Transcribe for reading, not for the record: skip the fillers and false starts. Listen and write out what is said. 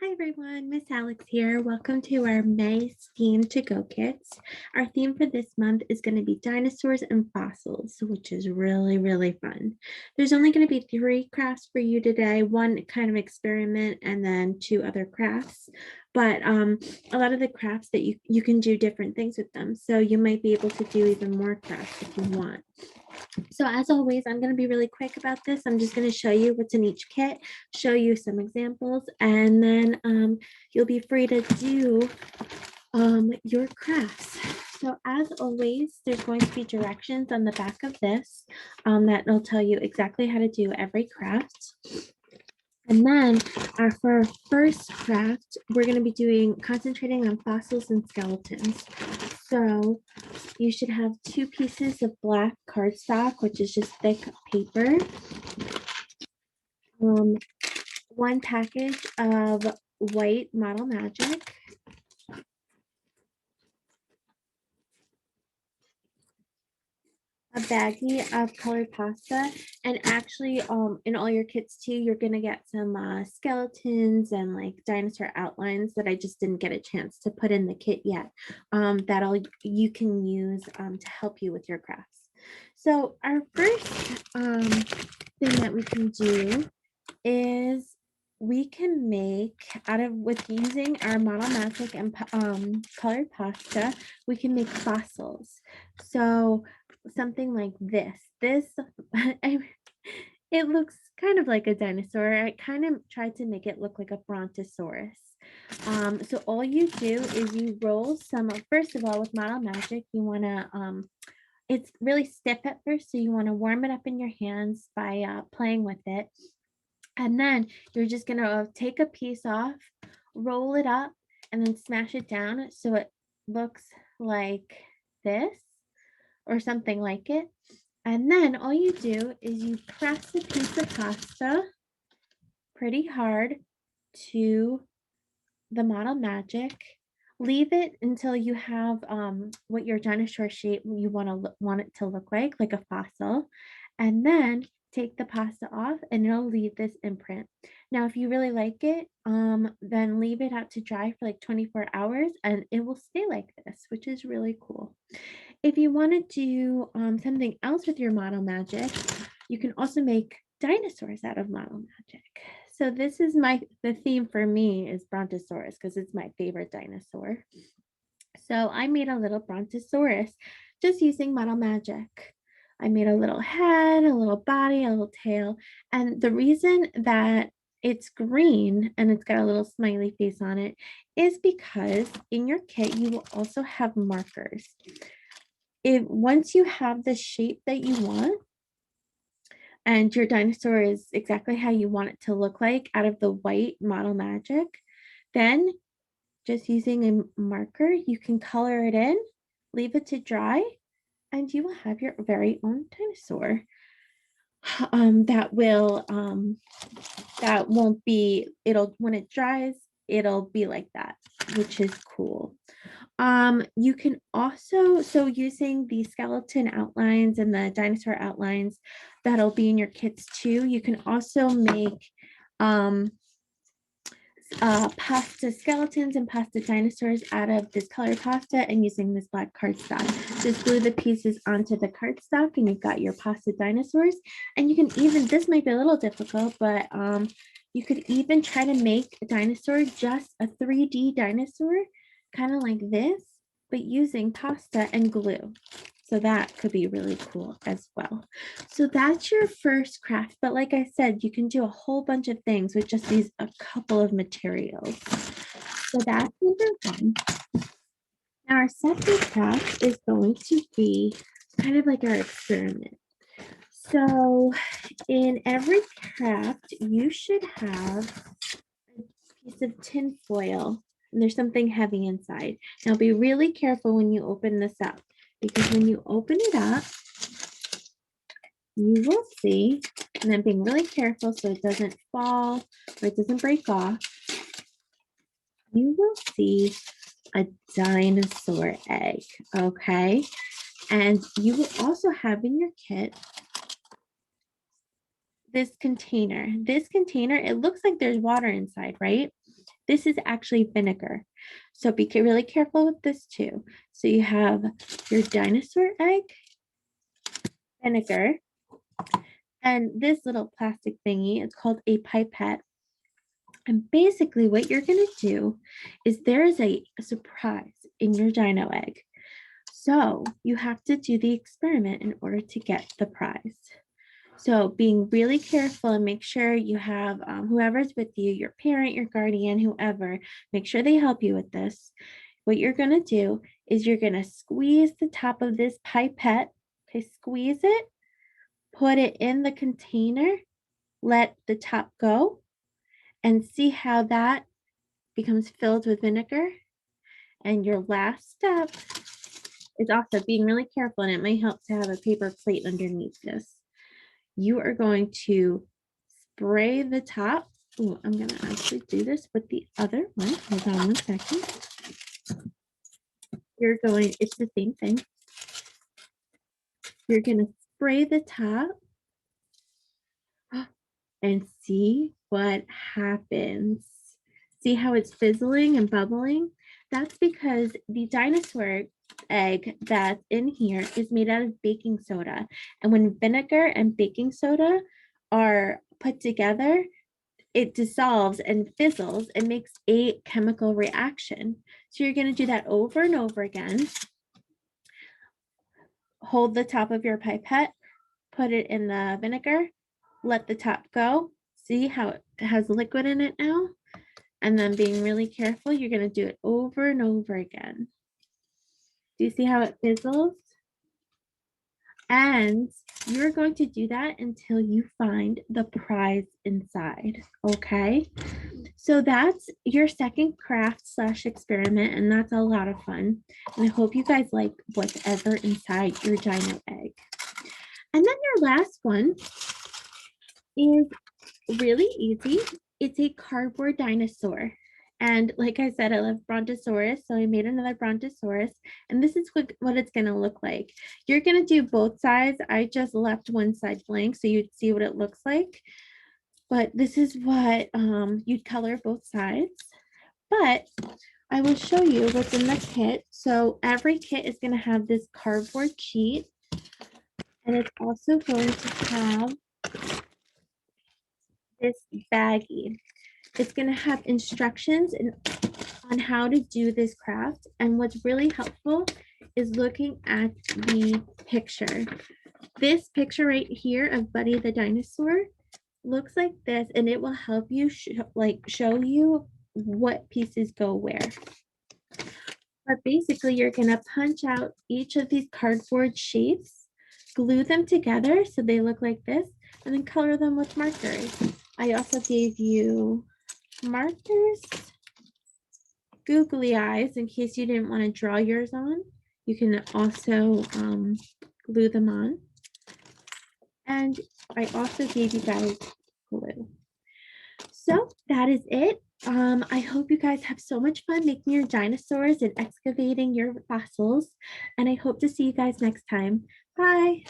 Hi everyone, Miss Alex here. Welcome to our May STEAM to-go kits. Our theme for this month is going to be dinosaurs and fossils, which is really fun. There's only going to be 3 crafts for you today, one kind of experiment and then 2 other crafts. But a lot of the crafts that you can do different things with them. So you might be able to do even more crafts if you want. So as always, I'm going to be really quick about this. I'm just going to show you what's in each kit, show you some examples, and then you'll be free to do your crafts. So as always, there's going to be directions on the back of this that will tell you exactly how to do every craft. And then for our first craft, we're going to be concentrating on fossils and skeletons. So you should have 2 pieces of black cardstock, which is just thick paper. 1 package of white Model Magic. A baggie of colored pasta, and actually in all your kits too, you're gonna get some skeletons and like dinosaur outlines that I just didn't get a chance to put in the kit yet, that you can use to help you with your crafts. So our first thing that we can do is we can make with using our Model Magic and colored pasta, we can make fossils. So something like this. It looks kind of like a dinosaur. I kind of tried to make it look like a brontosaurus. So all you do is you roll some, first of all, with Model Magic, you want to, it's really stiff at first, so you want to warm it up in your hands by playing with it. And then you're just going to take a piece off, roll it up, and then smash it down so it looks like this or something like it. And then all you do is you press a piece of pasta pretty hard to the Model Magic. Leave it until you have what your dinosaur shape you want it to look like a fossil. And then take the pasta off and it'll leave this imprint. Now, if you really like it, then leave it out to dry for like 24 hours and it will stay like this, which is really cool. If you want to do something else with your Model Magic, you can also make dinosaurs out of Model Magic. So this is the theme for me is Brontosaurus because it's my favorite dinosaur. So I made a little Brontosaurus just using Model Magic. I made a little head, a little body, a little tail. And the reason that it's green and it's got a little smiley face on it is because in your kit, you will also have markers. Once you have the shape that you want, and your dinosaur is exactly how you want it to look like out of the white Model Magic, then just using a marker, you can color it in, leave it to dry, and you will have your very own dinosaur. That won't be, when it dries, it'll be like that, which is cool. You can also, so using the skeleton outlines and the dinosaur outlines that'll be in your kits too, you can also make pasta skeletons and pasta dinosaurs out of this colored pasta and using this black cardstock. Just glue the pieces onto the cardstock and you've got your pasta dinosaurs. And you can even, this might be a little difficult, but you could even try to make a dinosaur, just a 3D dinosaur, kind of like this, but using pasta and glue. So that could be really cool as well. So that's your first craft. But like I said, you can do a whole bunch of things with just a couple of materials. So that's number 1. Now our second craft is going to be kind of like our experiment. So in every craft, you should have a piece of tin foil and there's something heavy inside. Now be really careful when you open this up, because when you open it up, you will see, and I'm being really careful so it doesn't fall or it doesn't break off, you will see a dinosaur egg, okay? And you will also have in your kit this container. This container, it looks like there's water inside, right? This is actually vinegar. So be really careful with this too. So you have your dinosaur egg, vinegar, and this little plastic thingy. It's called a pipette. And basically what you're going to do is there is a surprise in your dino egg. So you have to do the experiment in order to get the prize. So being really careful and make sure you have whoever's with you, your parent, your guardian, whoever, make sure they help you with this. What you're going to do is you're going to squeeze the top of this pipette. Okay, squeeze it, put it in the container, let the top go, and see how that becomes filled with vinegar. And your last step is also being really careful, and it may help to have a paper plate underneath this. You are going to spray the top. Ooh, I'm going to actually do this with the other one. Hold on 1 second. It's the same thing. You're going to spray the top and see what happens. See how it's fizzling and bubbling? That's because the dinosaur egg that's in here is made out of baking soda. And when vinegar and baking soda are put together, it dissolves and fizzles and makes a chemical reaction. So you're going to do that over and over again. Hold the top of your pipette, put it in the vinegar, let the top go. See how it has liquid in it now? And then being really careful, you're going to do it over and over again. Do you see how it fizzles? And you're going to do that until you find the prize inside, okay? So that's your second craft slash experiment, and that's a lot of fun. And I hope you guys like whatever inside your dino egg. And then your last one is really easy. It's a cardboard dinosaur. And like I said, I love Brontosaurus, so I made another Brontosaurus, and this is what it's gonna look like. You're gonna do both sides. I just left one side blank so you'd see what it looks like. But this is what you'd color both sides. But I will show you what's in the kit. So every kit is gonna have this cardboard sheet, and it's also going to have this baggie. It's going to have instructions on how to do this craft. And what's really helpful is looking at the picture. This picture right here of Buddy the dinosaur looks like this, and it will help you show you what pieces go where. But basically, you're going to punch out each of these cardboard shapes, glue them together so they look like this, and then color them with markers. I also gave you markers, googly eyes in case you didn't want to draw yours on. You can also glue them on. And I also gave you guys glue. So that is it. I hope you guys have so much fun making your dinosaurs and excavating your fossils. And I hope to see you guys next time. Bye.